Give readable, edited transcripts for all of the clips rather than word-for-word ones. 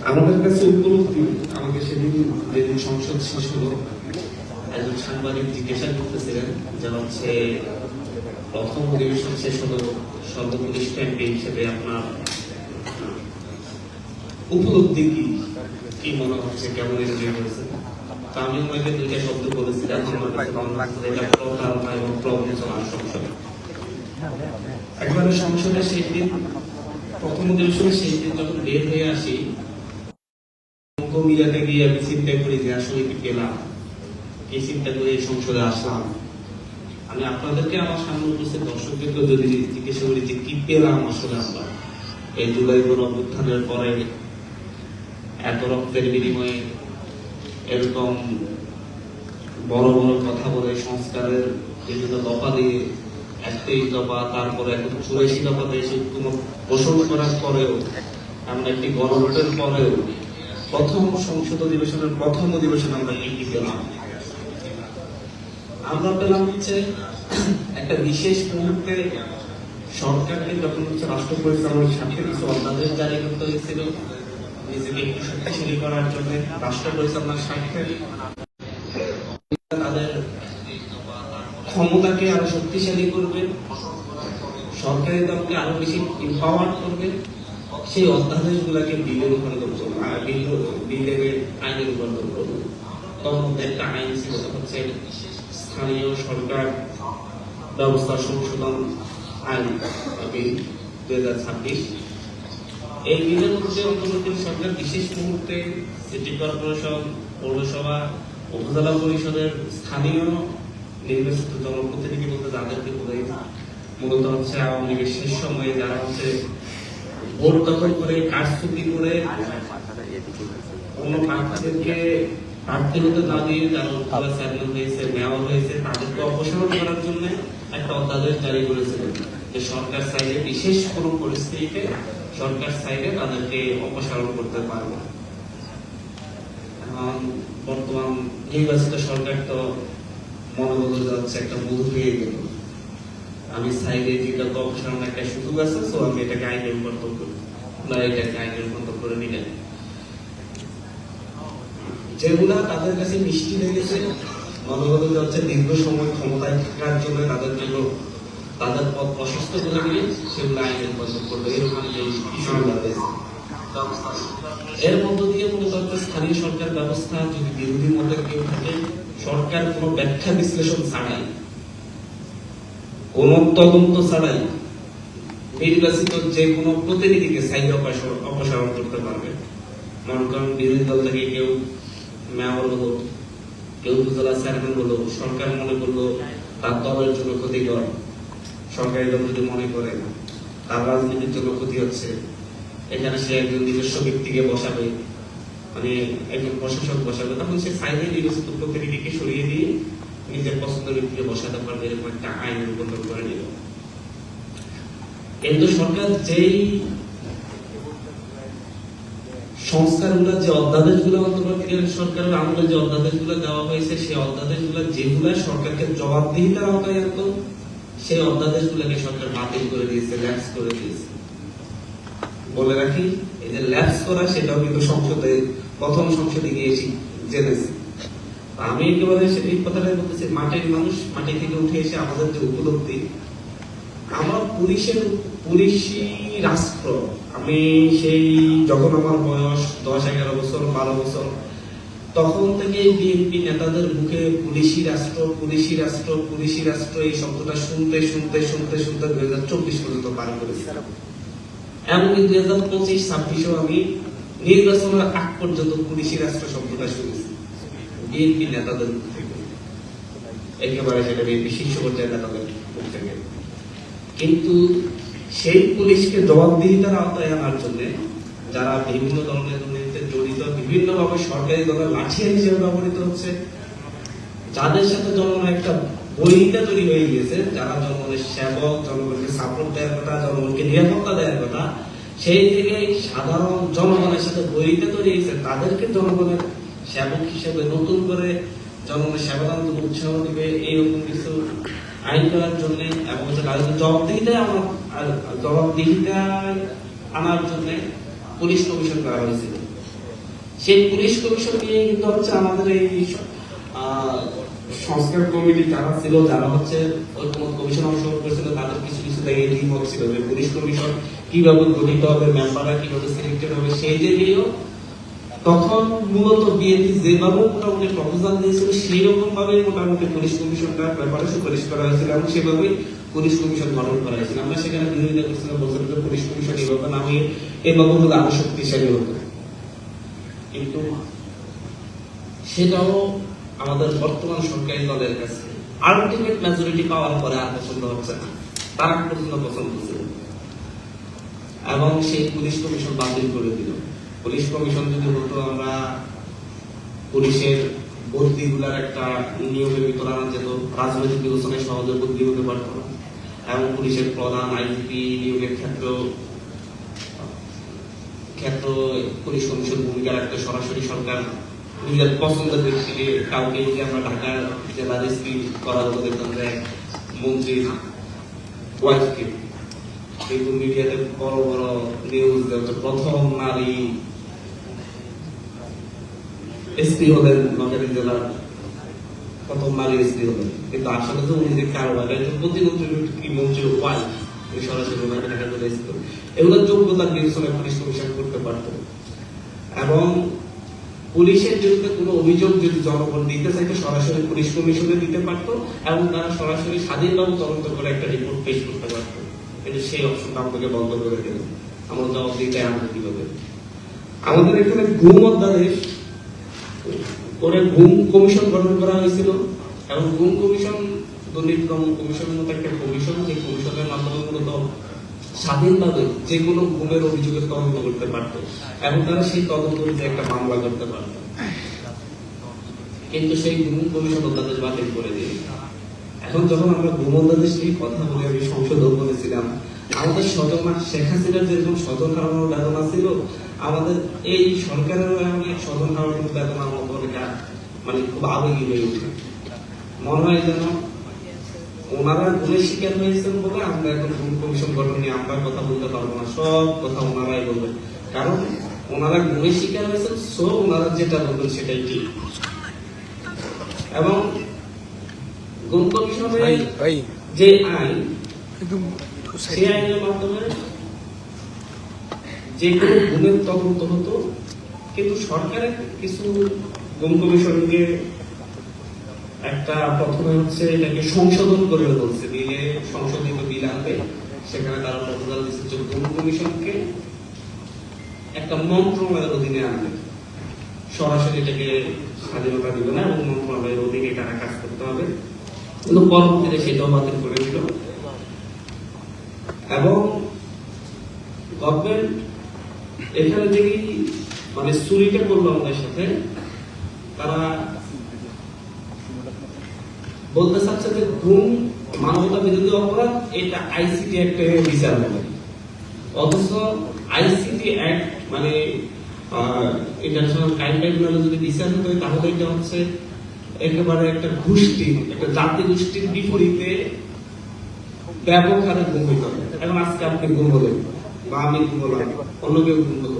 আমাদের কাছে উপলব্ধি, আমাকে সেদিন যেদিন সংসদ শেষ হলো, একজন সাংবাদিক জিজ্ঞাসা করতেছিলেন যে হচ্ছে প্রথম অধিবেশন শেষ হলো, সর্বকনিষ্ঠ এমপি হিসেবে আপনার উপলব্ধি কি, কি মনে হচ্ছে, কেমন এনজয় করেছে? তো আমি ওনাকে দুইটা শব্দ বলেছিলাম, এবং প্রবঞ্চনা সংসদ। একবারে সংসদে সেই দিন, প্রথম অধিবেশনে সেই দিন যখন বের হয়ে আসি, মিলাতে গিয়ে আমি চিন্তা করি যে আসলে কি পেলাম, এই চিন্তা করে সংসদে আসলাম। আমি আপনাদেরকে আমার সামনে উপস্থিত দর্শকদেরকে যদি জিজ্ঞাসা করি যে কি পেলাম আসলে আমরা এই জুলাই গণঅভ্যুত্থানের পরে, এত রক্তের বিনিময়ে এরকম বড় বড় কথা বলে সংস্কারের বিভিন্ন দফা দিয়ে 31 দফা, তারপরে এখন 84 দফাতে এসে কোনো ঘোষণ করার পরেও, এমন একটি গণভোটের পরেও প্রথম সংসদ অধিবেশনের প্রথম অধিবেশনে আমরা কি পেলাম? আমরা পেলাম হচ্ছে একটা বিশেষ মুহূর্তে সরকারকে যখন হচ্ছে রাষ্ট্র পরিচালনার সাথে কিছু অধ্যাদেশ জারি করতে হয়েছিল নিজেকে একটু শক্তিশালী করার জন্য, রাষ্ট্র পরিচালনার স্বার্থে তাদের ক্ষমতাকে আরো শক্তিশালী করবে, সরকারি দলকে আরো বেশি এম্পাওয়ার করবে, সেই অধ্যাদেশ গুলাকে বিলে রূপান্তর করবো, বিলে আইনে রূপান্তর করবো। তখন একটা আইন ছিল হচ্ছে স্থানীয় সরকার ব্যবস্থা সংশোধন আইন বিল 2026। এই বিলের মধ্যে অন্তর্বর্তী সরকার বিশেষ মুহূর্তে সিটি কর্পোরেশন, পৌরসভা, উপজেলা পরিষদের স্থানীয় নির্বাচিত জনপ্রতিনিধি বলতে যাদেরকে বোঝাই, মূলত হচ্ছে আওয়ামী লীগের শেষ সময়ে যারা হচ্ছে ভোট দখল করে, কারচুপি করে অন্য প্রার্থীদেরকে প্রার্থী হতে না দিয়ে যারা উপজেলা চেয়ারম্যান হয়েছে, মেয়র হয়েছে, তাদেরকে অপসারণ করার জন্য একটা অধ্যাদেশ জারি করেছিলেন যে সরকার চাইলে বিশেষ কোনো পরিস্থিতিতে সরকার চাইলে তাদেরকে অপসারণ করতে পারবে। বর্তমান নির্বাচিত সরকার তো মনে বদলে যাচ্ছে, একটা ভুল হয়ে গেল, আমি চাইলে যেটা তো অপসারণ একটা সুযোগ আছে, তো আমি এটাকে আইনে রূপান্তর করি, বা এটাকে আইনে রূপান্তর করে নিলেন। যেগুলা তাদের কাছে মিষ্টি লেগেছে, মনে বদলে যাচ্ছে দীর্ঘ সময় ক্ষমতায় থাকার জন্য তাদের জন্য তাদের পথ প্রশস্ত করে দিলে সেগুলো আইনে রূপান্তর করবে, এরকম যে ইস্যুগুলো রয়েছে। এর মধ্য দিয়ে মূলত স্থানীয় সরকার ব্যবস্থা যদি বিরোধীর মধ্যে কেউ থাকে, সরকার কোনো ব্যাখ্যা বিশ্লেষণ ছাড়াই, কোন তদন্ত ছাড়াই নির্বাচিত যে কোনো প্রতিনিধিকে চাইলে অপসারণ করতে পারবে। মনে করেন বিরোধী দল থেকে কেউ মেয়র হলো, কেউ উপজেলা চেয়ারম্যান হলো, সরকার মনে করলো তার দলের জন্য ক্ষতিকর, সরকারি দল যদি মনে করে তার রাজনীতির জন্য ক্ষতি হচ্ছে, এখানে সে একজন নিজস্ব ব্যক্তিকে বসাবে, মানে একজন প্রশাসক বসাবে, তখন সে চাইলে নির্বাচিত প্রতিনিধিকে সরিয়ে দিয়ে নিজের পছন্দের ব্যক্তিকে বসাতে পারবে, এরকম একটা আইন রূপান্তর করে নিল। কিন্তু সরকার যেই সংস্কারগুলো, যে অধ্যাদেশগুলো অন্তর্বর্তীকালীন সরকারের আমলে যে অধ্যাদেশগুলো দেওয়া হয়েছে, সেই অধ্যাদেশগুলো যেগুলো সরকারকে জবাবদিহিতার আওতায় আনতো, সেই অধ্যাদেশগুলোকে সরকার বাতিল করে দিয়েছে, ল্যাপস করে দিয়েছে। বলে রাখি, এই যে ল্যাপস করা, সেটাও কিন্তু সংসদে, প্রথম সংসদে গিয়েছি জেনেছি। আমি একেবারে সেই কথাটাই বলতেছি, মাটির মানুষ, মাটি থেকে উঠে এসে আমাদের যে উপলব্ধি, আমরা পুলিশি রাষ্ট্র, আমি সেই যখন আমার বয়স 10-11 বছর, 12 বছর, তখন থেকে বিএনপি নেতাদের মুখে পুলিশি রাষ্ট্র, পুলিশি রাষ্ট্র, পুলিশি রাষ্ট্র এই শব্দটা শুনতে শুনতে শুনতে শুনতে 2024 পর্যন্ত পার করেছি। এমনকি 2025-26 আমি নির্বাচনের আগ পর্যন্ত পুলিশি রাষ্ট্র শব্দটা শুনেছি বিএনপি নেতাদের মুখ থেকে, একেবারে সেটা বিএনপি শীর্ষ পর্যায়ের নেতাদের মুখ থেকে। কিন্তু সেই পুলিশকে জবাবদিহিতার আওতায় আনার জন্য যারা বিভিন্ন ধরনের দুর্নীতিতে জড়িত, বিভিন্ন ভাবে সরকারি দলের লাঠিয়া হিসেবে ব্যবহৃত হচ্ছে, যাদের সাথে জনগণের একটা বৈরিতা তৈরি হয়ে গিয়েছে, যারা জনগণের সেবক, জনগণকে সাপোর্ট দেওয়ার কথা, জনগণকে নিরাপত্তা দেওয়ার কথা, সেই থেকে সাধারণ জনগণের সাথে বৈরিতা তৈরি হয়েছে, তাদেরকে জনগণের সেবক হিসেবে নতুন করে জনগণের সেবা দান উৎসাহ দিবে, এইরকম কিছু আইন করার জন্য, এবং জবাবদিহিতা আনার জন্য পুলিশ কমিশন করা হয়েছিল। সেই পুলিশ কমিশন নিয়ে কিন্তু হচ্ছে আমাদের এই আহ, সংস্কার কমিটি যারা ছিল, যারা হচ্ছে ঐকমত্য কমিশন অংশগ্রহণ করেছিল, তাদের কিছু কিছু জায়গায় দ্বিমত ছিল যে পুলিশ কমিশন কিভাবে গঠিত হবে, মেম্বাররা কিভাবে সিলেক্টেড হবে। সেই জায়গায়ও তখন মূলত বিএনপি যেভাবে মোটামুটি প্রপোজাল দিয়েছিল সেই রকম ভাবে মোটামুটি পুলিশ কমিশনটা ব্যাপারে সুপারিশ করা হয়েছিল এবং সেভাবে পুলিশ কমিশন গঠন করা হয়েছিল। আমরা সেখানে বিরোধিতা করছিলাম, বলছিলাম যে পুলিশ কমিশন এইভাবে না হয়ে এভাবে হলে আরো শক্তিশালী হতো, কিন্তু সেটাও আমাদের বর্তমান সরকারি দলের কাছে আলটিমেট মেজরিটি পাওয়ার পরে আর পছন্দ হচ্ছে না, তারা পর্যন্ত পছন্দ ছিল এবং সেই পুলিশ কমিশন বাতিল করে দিল। পুলিশ কমিশন যদি হতো, আমরা পুলিশের বদলি গুলার একটা নিয়মের ভিতরে আনা যেত, রাজনৈতিক বিবেচনায় সহজে বদলি হতে পারত না এবং পুলিশের প্রধান আইজিপি নিয়োগের ক্ষেত্র পুলিশ কমিশন ভূমিকা রাখতে সরাসরি সরকার নিজের পছন্দের ব্যক্তিকে কাউকে যদি আমরা ঢাকার জেলা রেজিস্ট্রি করা হতো, দেখতাম যে মন্ত্রীর ওয়াইফকে কিন্তু মিডিয়াতে বড় বড় নিউজ দেওয়া প্রথম নারী এসপি হলেন নগরী জেলার, প্রথম নারী এসপি হলেন, কিন্তু আসলে তো উনি যে কারবার একজন প্রতিমন্ত্রী কি মন্ত্রীর ওয়াইফ সরাসরি ওনাকে ঢাকা করে এসেছিল। এগুলো যোগ্যতার বিবেচনা পুলিশ কমিশন করতে পারত এবং পুলিশের বিরুদ্ধে কোনো অভিযোগ যদি জনগণ দিতে চাইতো সরাসরি পুলিশ কমিশনে দিতে পারত এবং তারা সরাসরি স্বাধীনভাবে তদন্ত করে একটা রিপোর্ট পেশ করতে পারত। কিন্তু সেই অপশনটা আমাদেরকে বন্ধ করে দিল। আমরা জবাব দিতে আমরা কিভাবে? আমাদের এখানে গুম অধ্যাদেশ করে গুম কমিশন গঠন করা হয়েছিল এবং গুম কমিশন দুর্নীতি দমন কমিশনের মতো একটা কমিশন, যে কমিশনের মাধ্যমে মূলত স্বাধীনভাবে যে কোনো গুমের অভিযোগের তদন্ত করতে পারত এবং তারা সেই তদন্ত অনুযায়ী একটা মামলা করতে পারত। কিন্তু সেই গুম কমিশন অধ্যাদেশ বাতিল করে দিয়ে এখন যখন আমরা গুম অধ্যাদেশ নিয়ে কথা বলে আমি সংশোধন করেছিলাম, আমাদের স্বজন শেখ হাসিনার যেরকম স্বজন হারানোর বেদনা ছিল, আমাদের এই সরকারের অনেক স্বজন হারানোর বেদনা মানে খুব আবেগী হয়ে ওঠে। মনে হয় যেন ওনারা গুণের শিকার হয়েছেন বলে আমরা এখন গুম কমিশন গঠন নিয়ে আমরা কথা বলতে পারবো না, সব কথা ওনারাই বলবেন, কারণ ওনারা গুণের শিকার হয়েছেন, সো ওনারা যেটা বলবেন সেটাই ঠিক। এবং গুম কমিশনের যে আইন, সেই আইনের মাধ্যমে যে কোনো গুণের তদন্ত হতো, কিন্তু সরকারের কিছু গুম কমিশনকে একটা প্রথমে হচ্ছে এটাকে সংশোধন করে বলছে, বিলে সংশোধিত বিল আনবে, সেখানে তারা প্রপোজাল দিচ্ছে যে গুম কমিশনকে একটা মন্ত্রণালয়ের অধীনে আনবে, সরাসরি এটাকে স্বাধীনতা দিবে না এবং মন্ত্রণালয়ের অধীনে তারা কাজ করতে হবে, কিন্তু পরবর্তীতে সেটাও বাতিল করে দিল। এবং গভর্নমেন্ট এখানে দেখি মানে চুরিটা করলো আমাদের সাথে, তারা বলতে চাচ্ছে যে গুম মানবতা বিরোধী অপরাধ, এটা আইসিটি অ্যাক্টে বিচার হবে, অথচ আইসিটি অ্যাক্ট মানে ইন্টারন্যাশনাল ক্রাইম ট্রাইব্যুনালে যদি বিচার হতে হয় তাহলে এটা হচ্ছে একেবারে একটা গোষ্ঠী, একটা জাতি গোষ্ঠীর বিপরীতে ব্যাপক হারে গুম হইতে হবে। এখন আজকে আপনি গুম হলেন বা আমি গুম হলাম, অন্য কেউ গুম হলো,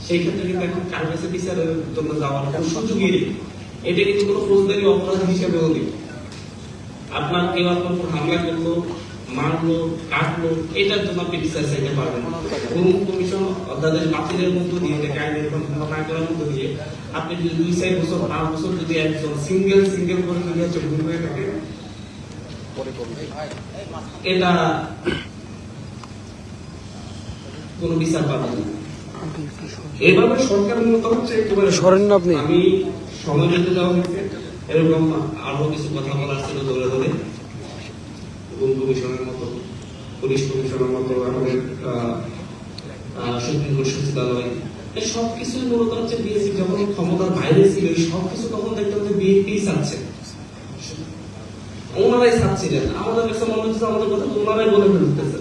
সেই ক্ষেত্রে কিন্তু এখন কার কাছে বিচারের জন্য যাওয়ার কোনো সুযোগই নেই। এটা কিন্তু কোনো ফৌজদারি অপরাধ হিসেবেও নেই। আপনার কেউ আপনার উপর হামলা করলো, মারলো, কাটলো, এটার জন্য আপনি বিচার চাইতে পারবেন। গুম কমিশন অধ্যাদেশ বাতিলের মধ্য দিয়ে, আইনের না করার মধ্য দিয়ে আপনি যদি 2-4 বছর 5 বছর যদি একজন সিঙ্গেল করে যদি হচ্ছে গুম হয়ে থাকে, এটা কোনো বিচার পাবেন না। এভাবে সরকার মূলত হচ্ছে একেবারে আমি সময় দিতে যাওয়া হয়েছে, এরকম আরো কিছু কথা বলার ছিল ধরে ধরে, গুম কমিশনের মতো, পুলিশ কমিশনের মতো, আমাদের সুপ্রিম কোর্ট সচিবালয়, এই সবকিছুই মূলত হচ্ছে বিএনপি যখন ক্ষমতার বাইরে ছিল, এই সবকিছু তখন দেখতাম যে বিএনপি চাচ্ছে, ওনারাই চাচ্ছিলেন। আমাদের কাছে মনে হচ্ছে আমাদের কথা ওনারাই বলে ফেলতেছে,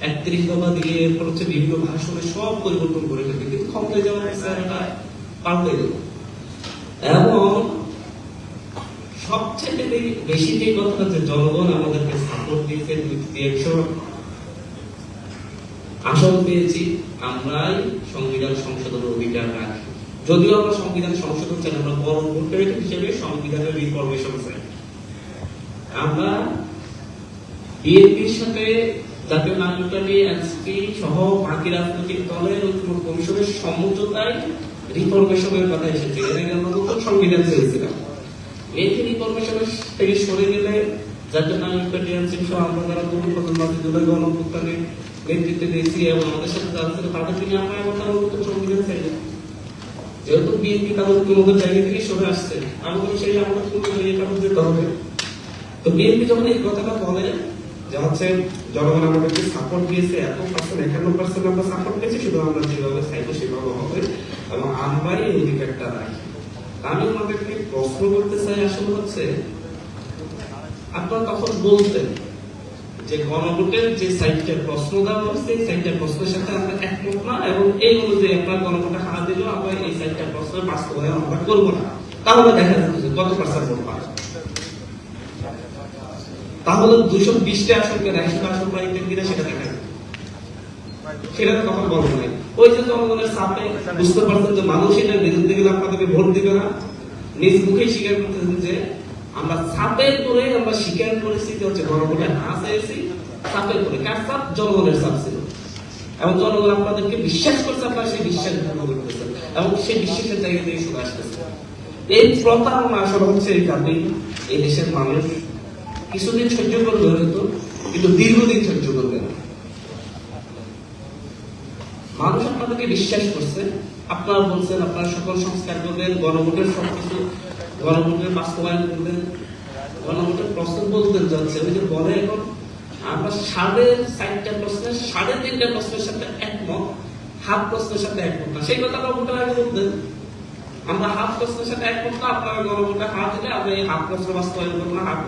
31 দফা দিয়ে এরপর হচ্ছে বিভিন্ন ভাষণে সব পরিবর্তন করে ফেলবে, কিন্তু ক্ষমতায় যাওয়ার এটা পাল্টে গেল। এবং সবচেয়ে বেশি যে কথাটা যে জনগণ আমাদেরকে সাপোর্ট দিয়েছে, 200 আসন পেয়েছি, আমরাই সংবিধান সংশোধনের অধিকার রাখি। যদিও আমরা সংবিধান সংশোধন চাই, আমরা বড় হিসেবে সংবিধানের রিফরমেশন চাই। আমরা বিএনপির সাথে জাতীয় নাগরিক পার্টি, এনসিপি সহ বাকি রাজনৈতিক দলের ঐক্য কমিশনের সমঝোতায় রিফরমেশনের কথা এসেছে। এর আগে আমরা নতুন সংবিধান চেয়েছিলাম। এই রিফরমেশনের থেকে সরে গেলে জাতীয় নাগরিক পার্টি, এনসিপি সহ আমরা যারা জুলাই গণঅভ্যুত্থানে নেতৃত্বে দিয়েছি এবং আমাদের সাথে যারা ছিল তাদেরকে নিয়ে আমরা এখন তারা নতুন সংবিধান চাই। যেহেতু বিএনপি তাদের কোনো জায়গা থেকে সরে আসছে, আমাদের সেই আমাদের কোনো জায়গায় কারণ যেতে হবে। তো বিএনপি যখন এই কথাটা বলে যে হচ্ছে জনগণ আমাদেরকে সাপোর্ট দিয়েছে, 51% আমরা সাপোর্ট পেয়েছি, শুধু আমরা যেভাবে চাইবো সেভাবে হবে এবং আমরাই এই অধিকারটা রাখি। আমি আমাদেরকে প্রশ্ন করতে চাই, আসলে হচ্ছে আপনারা তখন বলতেন যে গণভোটের যে সাইটটা প্রশ্ন দেওয়া হচ্ছে এই সাইটটা প্রশ্নের সাথে আমরা একমত না এবং এই অনুযায়ী আপনার গণভোটে হারা দিলেও আমরা এই সাইটটা প্রশ্নের বাস্তবায়ন আমরা করবো না। তাহলে দেখা যাচ্ছে কত পার্সেন্ট ভোট পায়, তাহলে 220টা আসনকে 100টা আসন পাইতেন কিনা সেটা দেখা যাবে। সেটা তো কখন বলবো নাই। ওই যে জনগণের চাপে বুঝতে পারছেন যে মানুষ এটার বিরুদ্ধে গেলে আপনাদেরকে ভোট দিবে না, নিজ মুখেই স্বীকার করতেছেন যে আমরা চাপের করে আমরা স্বীকার করেছি যে হচ্ছে গণভোটে না চাইছি, চাপের করে। কার চাপ? জনগণের চাপ ছিল এবং জনগণ আপনাদেরকে বিশ্বাস করছে, আপনারা সেই বিশ্বাস গ্রহণ করতেছেন এবং সেই বিশ্বাসের জায়গা থেকে শুনে আসতেছে। এই প্রতারণা আসলে হচ্ছে এই কারণেই এই দেশের মানুষ কিছুদিন সহ্য করবে হয়তো, কিন্তু দীর্ঘদিন সহ্য করবে না। মানুষ আপনাদেরকে বিশ্বাস করছে, আপনারা বলছেন আপনারা সকল সংস্কার করবেন, গণভোটের সবকিছু, গণভোটের বাস্তবায়ন করবেন, গণভোটের প্রশ্ন বলতেন যাচ্ছে। ওই যে বলে এখন আমরা 4.5টা প্রশ্নের 3.5টা প্রশ্নের সাথে একমত, হাফ প্রশ্নের সাথে একমত না। সেই কথাটা ভোটের আগে বলতেন আমরা হাফ প্রশ্নের সাথে একমত না, আপনারা গণভোটে হাত দিলে আমরা এই হাফ প্রশ্ন বাস্তবায়ন করবো না, হাফ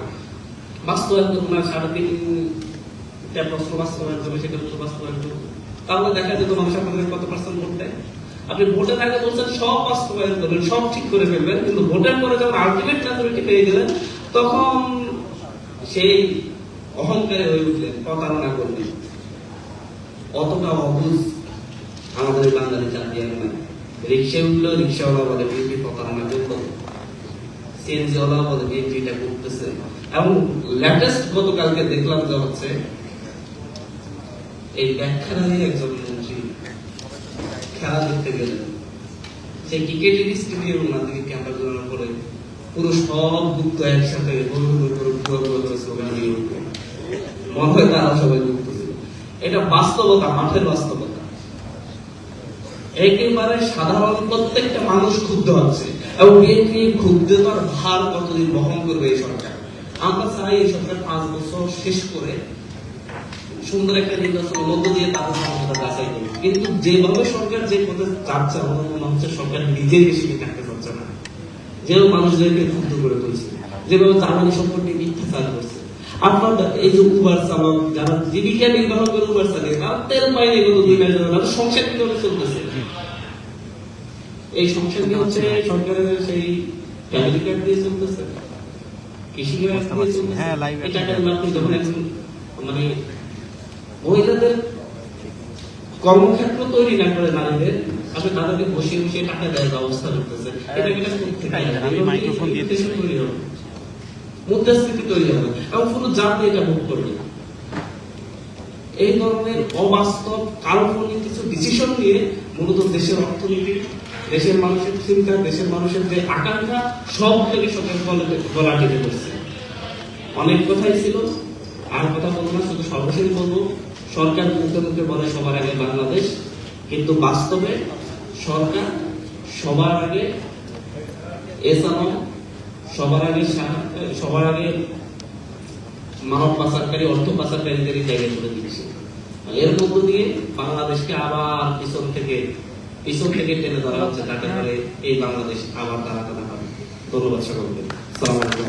বাস্তবায়ন করবো না, 3.5টা প্রশ্ন বাস্তবায়ন করবে, সেটা বাস্তবায়ন করবো। তাহলে দেখা যেত মানুষ আপনাদের কত পার্সেন্ট ভোট দেয়। আপনি ভোটের আগে বলছেন সব বাস্তবায়ন করবেন, সব ঠিক করে ফেলবেন, কিন্তু ভোটের পরে যখন আলটিমেট মেজরিটি পেয়ে গেলেন তখন সেই অহংকারে হয়ে উঠলেন, প্রতারণা করলেন। অতটা অবুঝ আমাদের বাঙালি জাতি আর নাই। রিক্সায় উঠলো, রিক্সাওয়ালা বলে বিএনপি প্রতারণা করতো, সিএনজিওয়ালা বলে বিএনপি এটা করতেছে। এবং লেটেস্ট গতকালকে দেখলাম যে হচ্ছে এই ব্যাখ্যাধারী একজন মন্ত্রী খেলা দেখতে গেলেন, সেই ক্রিকেটের স্টেডিয়াম না থেকে ক্যামেরা জোড়ানোর পরে পুরো সব যুক্ত একসাথে স্লোগান নিয়ে উঠবে, মনে হয় তারা সবাই যুক্ত ছিল। এটা বাস্তবতা, মাঠের বাস্তবতা। একেবারে সাধারণ প্রত্যেকটা মানুষ ক্ষুব্ধ হচ্ছে এবং বিএনপি ক্ষুব্ধতার ভার কতদিন বহন করবে এই সরকার। আমরা চাই এই সরকার 5 বছর শেষ করে সুন্দর একটা নির্বাচনের মধ্য দিয়ে তাদের ক্ষমতা যাচাই করবে। কিন্তু যেভাবে সরকার যে পথে যাচ্ছে আমাদের মনে হচ্ছে সরকার নিজেই বেশি থাকতে পারছে না। যেভাবে মানুষদেরকে ক্ষুব্ধ করে তুলছে, যেভাবে জ্বালানি সম্পর্কে মিথ্যাচার করছে। আপনার এই যে উবার চালক যারা জীবিকা নির্বাহ করে উবার চালিয়ে তারা তেল পায়নি গত 2 মাস ধরে, সংসার কিভাবে চলতেছে? এই সংসার কি হচ্ছে সরকারের সেই ফ্যামিলি কার্ড দিয়ে চলতেছে, কৃষি কার্ড দিয়ে চলতেছে। এটা যখন একজন মানে মহিলাদের কর্মক্ষেত্র তৈরি না করে নারীদের, আপনি তাদেরকে বসিয়ে বসিয়ে টাকা দেওয়ার ব্যবস্থা করতেছে। এটা মুদ্রাস্ফীতি তৈরি হবে এবং পুরো জাতি এটা ভোগ করবে। এই ধরনের অবাস্তব কাল্পনিক কিছু ডিসিশন নিয়ে মূলত দেশের অর্থনীতি, দেশের মানুষের চিন্তা, দেশের মানুষের যে আকাঙ্ক্ষা সব থেকে সরকার গলা টিপে করছে। অনেক কথাই ছিল, আর কথা বলবো না, শুধু সর্বশেষ বলবো, সরকার মুখে মুখে বলে সবার আগে বাংলাদেশ, কিন্তু বাস্তবে সরকার সবার আগে এসানো, সবার আগে মানব পাচারকারী, অর্থ পাচারকারীদের জায়গায় তুলে দিচ্ছে। এর মধ্য দিয়ে বাংলাদেশকে আবার পিছন থেকে টেনে ধরা হচ্ছে, তাকে করে এই বাংলাদেশ আবার দাঁড়াতে না পারে। ধন্যবাদ সকলকে। আসসালামু আলাইকুম।